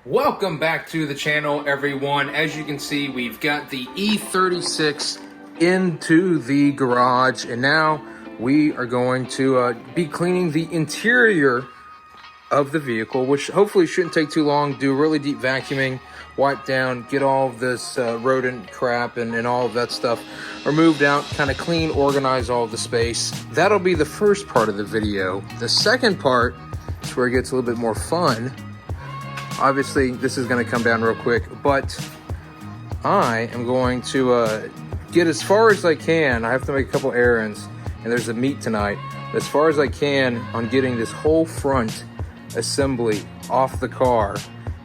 Welcome back to the channel, everyone. As you can see, we've got the E36 into the garage, and now we are going to be cleaning the interior of the vehicle, which hopefully shouldn't take too long. Do really deep vacuuming, wipe down, get all of this rodent crap and all of that stuff removed out, kind of clean, organize all of the space. That'll be the first part of the video. The second part is where it gets a little bit more fun. Obviously, this is going to come down real quick, but I am going to get as far as I can. I have to make a couple errands, and there's a meet tonight. As far as I can on getting this whole front assembly off the car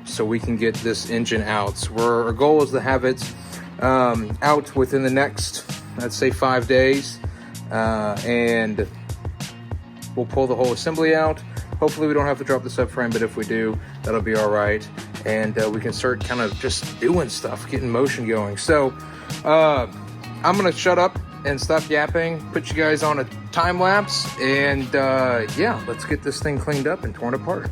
so we can get this engine out. So our goal is to have it out within the next, let's say, 5 days, and we'll pull the whole assembly out. Hopefully we don't have to drop the subframe, but if we do, that'll be all right. And we can start kind of just doing stuff, getting motion going. So I'm gonna shut up and stop yapping, put you guys on a time lapse, and yeah, let's get this thing cleaned up and torn apart.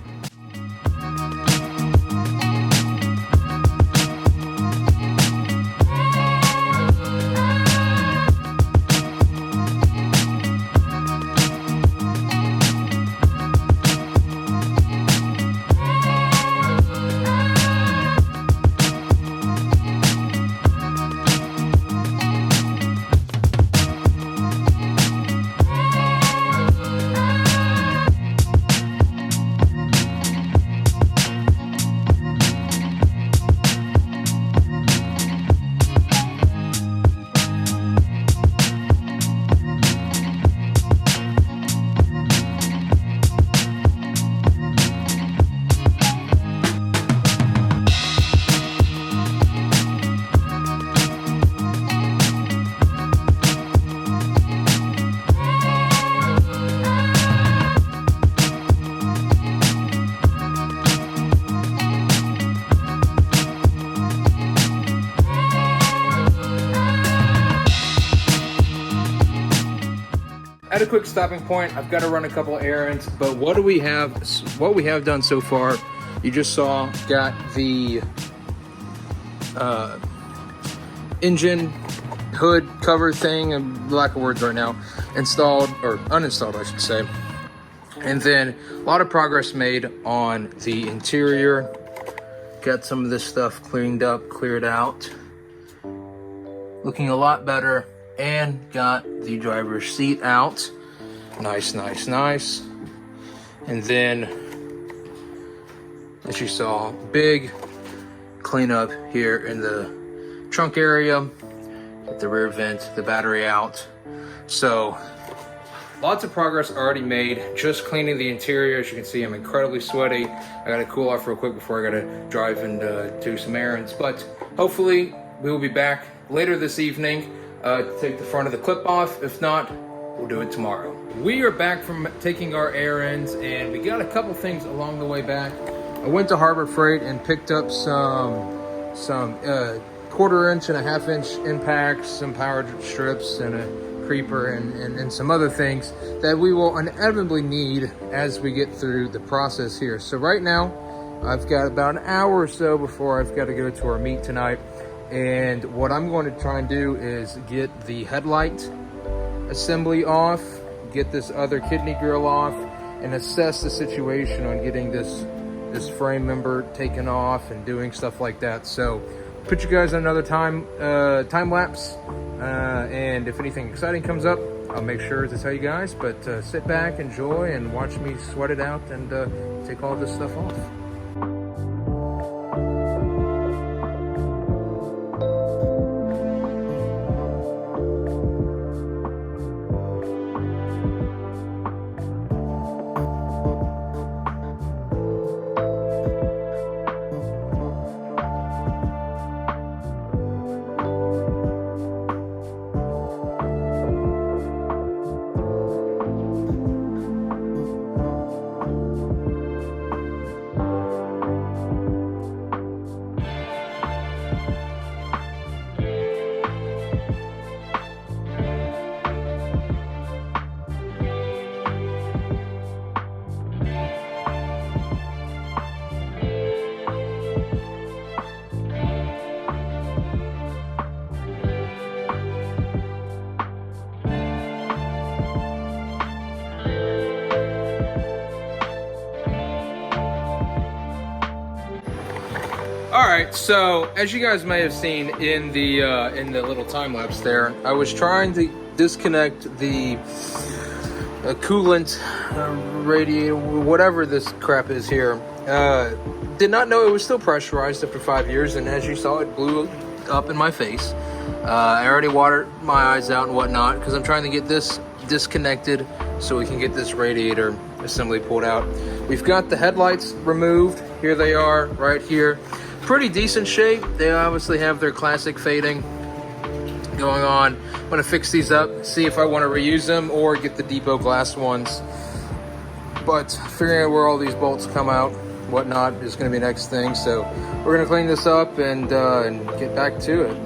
At a quick stopping point, I've got to run a couple errands, but what we have done so far, you just saw, got the engine hood cover thing, and lack of words right now, installed, or uninstalled I should say. And then a lot of progress made on the interior. Got some of this stuff cleaned up, cleared out, looking a lot better. And got the driver's seat out. Nice, nice, nice. And then, as you saw, big cleanup here in the trunk area. Get the rear vent, the battery out. So, lots of progress already made. Just cleaning the interior. As you can see, I'm incredibly sweaty. I gotta cool off real quick before I gotta drive and do some errands. But hopefully, we will be back later this evening. To take the front of the clip off. If not, we'll do it tomorrow. We are back from taking our errands, and we got a couple things along the way back. I went to Harbor Freight and picked up some 1/4 inch and a 1/2 inch impacts, some power strips, and a creeper, and some other things that we will inevitably need as we get through the process here. So right now, I've got about an hour or so before I've got to go to our meet tonight. And what I'm going to try and do is get the headlight assembly off, get this other kidney grill off, and assess the situation on getting this frame member taken off and doing stuff like that. So put you guys on another time lapse, and if anything exciting comes up, I'll make sure to tell you guys. But sit back, enjoy, and watch me sweat it out and take all this stuff off. All right, so as you guys may have seen in the little time lapse there, I was trying to disconnect the coolant radiator, whatever this crap is here. Did not know it was still pressurized after 5 years, and as you saw, it blew up in my face. I already watered my eyes out and whatnot because I'm trying to get this disconnected so we can get this radiator assembly pulled out. We've got the headlights removed. Here they are right here. Pretty decent shape. They obviously have their classic fading going on. I'm gonna fix these up, see if I want to reuse them or get the depot glass ones. But figuring out where all these bolts come out, whatnot, is gonna be the next thing. So we're gonna clean this up and get back to it.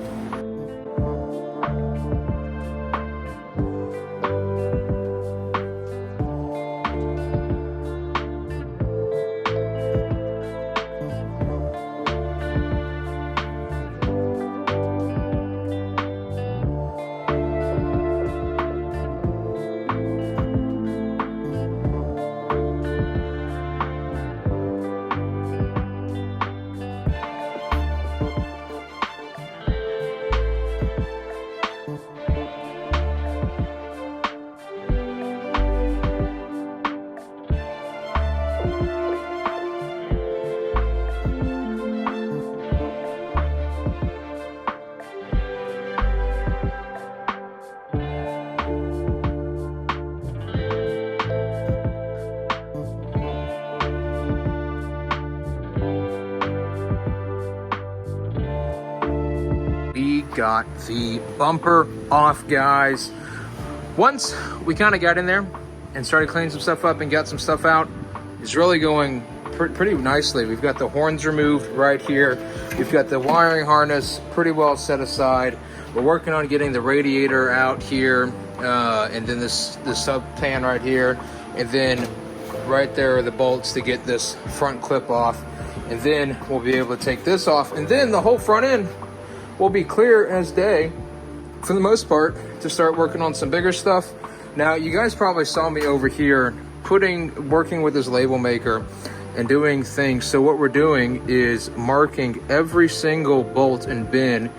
Got the bumper off, guys. Once we kind of got in there and started cleaning some stuff up and got some stuff out, it's really going pretty nicely. We've got the horns removed right here. We've got the wiring harness pretty well set aside. We're working on getting the radiator out here, and then this sub pan right here, and then right there are the bolts to get this front clip off, and then we'll be able to take this off, and then the whole front end will be clear as day for the most part to start working on some bigger stuff. Now, you guys probably saw me over here working with this label maker and doing things. So what we're doing is marking every single bolt and bin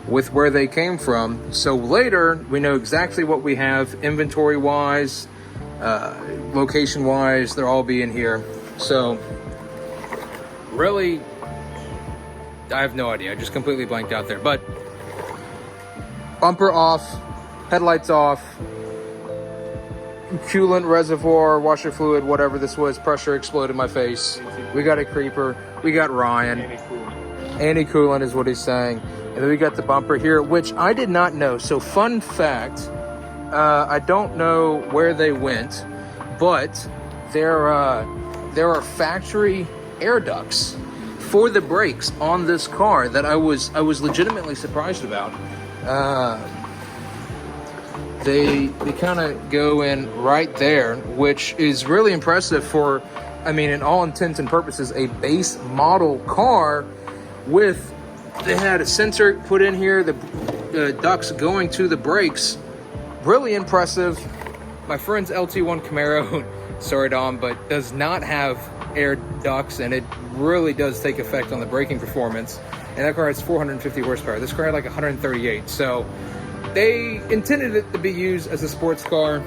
with where they came from. So later we know exactly what we have inventory wise, location wise, they'll all be in here. So really, I have no idea. I just completely blanked out there. But bumper off, headlights off, coolant reservoir, washer fluid, whatever this was, pressure exploded in my face. We got a creeper. We got Ryan. Anti-coolant is what he's saying. And then we got the bumper here, which I did not know. So fun fact, I don't know where they went, but there are factory air ducts for the brakes on this car that I was legitimately surprised about. They kind of go in right there, which is really impressive for, I mean, in all intents and purposes, a base model car with, they had a sensor put in here, the ducts going to the brakes. Really impressive. My friend's LT1 Camaro, sorry Dom, but does not have air ducts, and it really does take effect on the braking performance. And that car has 450 horsepower. This car had like 138. So they intended it to be used as a sports car,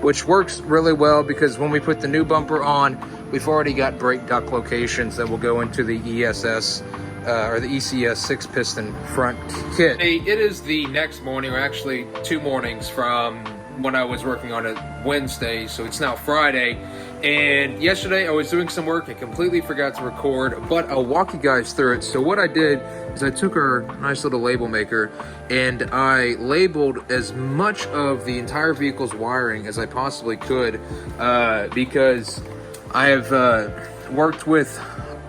which works really well because when we put the new bumper on, we've already got brake duct locations that will go into the ESS or the ECS 6-piston front kit. Hey, it is the next morning, or actually 2 mornings from when I was working on it Wednesday, so it's now Friday. And yesterday I was doing some work and completely forgot to record, but I'll walk you guys through it. So what I did is I took our nice little label maker and I labeled as much of the entire vehicle's wiring as I possibly could, because I have worked with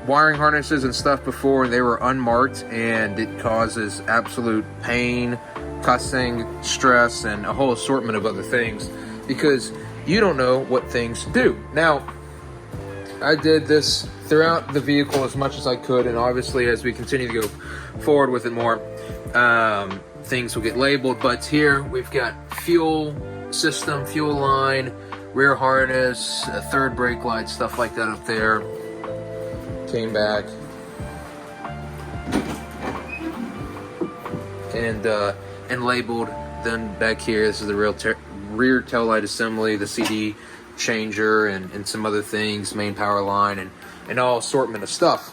wiring harnesses and stuff before. They were unmarked and it causes absolute pain, cussing, stress, and a whole assortment of other things because you don't know what things do. Now, I did this throughout the vehicle as much as I could, and obviously as we continue to go forward with it more, things will get labeled. But here we've got fuel system, fuel line, rear harness, third brake light, stuff like that up there. Came back. and labeled. Then back here, this is the rear tail light assembly, the CD changer, and some other things, main power line, and all assortment of stuff.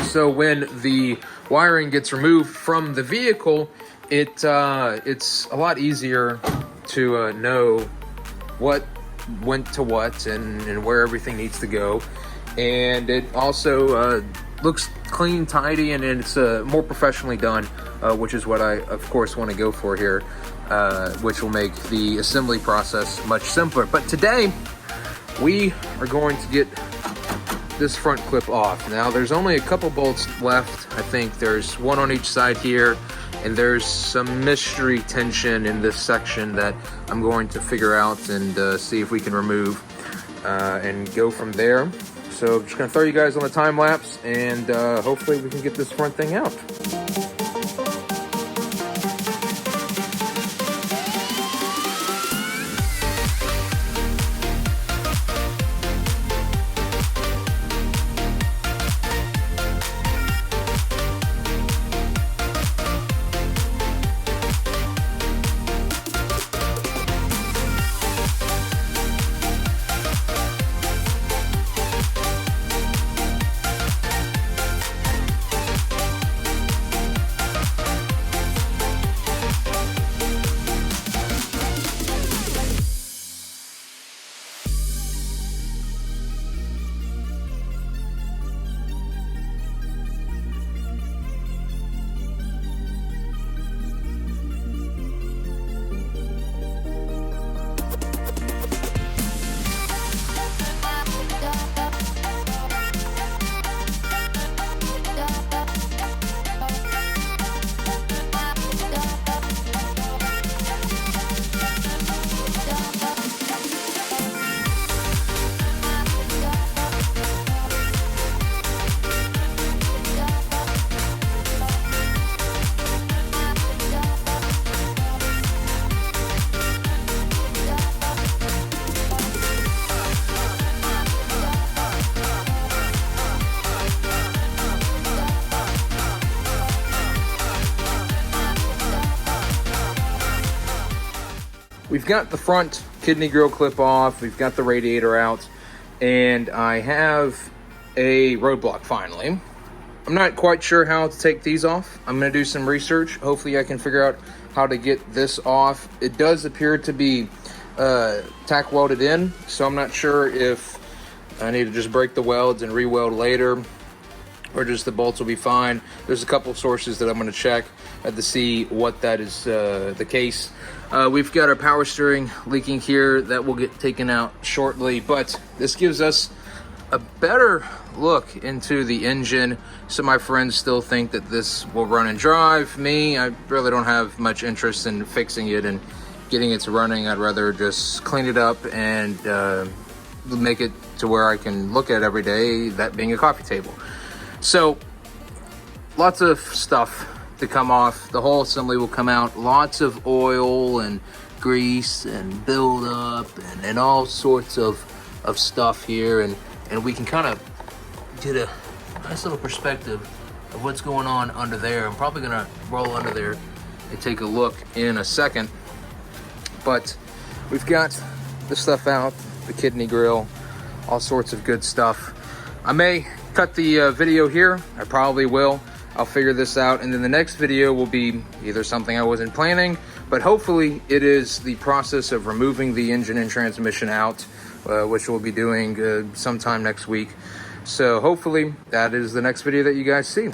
So when the wiring gets removed from the vehicle, it's a lot easier to know what went to what and where everything needs to go. And it also looks clean, tidy, and it's more professionally done, which is what I, of course, want to go for here, which will make the assembly process much simpler. But today, we are going to get this front clip off. Now, there's only a couple bolts left. I think there's one on each side here, and there's some mystery tension in this section that I'm going to figure out and see if we can remove and go from there. So I'm just gonna throw you guys on the time lapse, and hopefully we can get this front thing out. We've got the front kidney grill clip off, we've got the radiator out, and I have a roadblock finally. I'm not quite sure how to take these off. I'm gonna do some research. Hopefully I can figure out how to get this off. It does appear to be tack welded in, so I'm not sure if I need to just break the welds and re-weld later, or just the bolts will be fine. There's a couple sources that I'm gonna check to see what that is the case. We've got our power steering leaking here that will get taken out shortly, but this gives us a better look into the engine. Some of my friends still think that this will run and drive. Me, I really don't have much interest in fixing it and getting it to running. I'd rather just clean it up and make it to where I can look at it every day, that being a coffee table. So lots of stuff to come off. The whole assembly will come out. Lots of oil and grease and buildup and all sorts of stuff here, and we can kind of get a nice little perspective of what's going on under there. I'm probably gonna roll under there and take a look in a second, but we've got the stuff out, the kidney grill, all sorts of good stuff. I may cut the video here. I probably will. I'll figure this out, and then the next video will be either something I wasn't planning, but hopefully it is the process of removing the engine and transmission out, which we'll be doing sometime next week. So hopefully that is the next video that you guys see.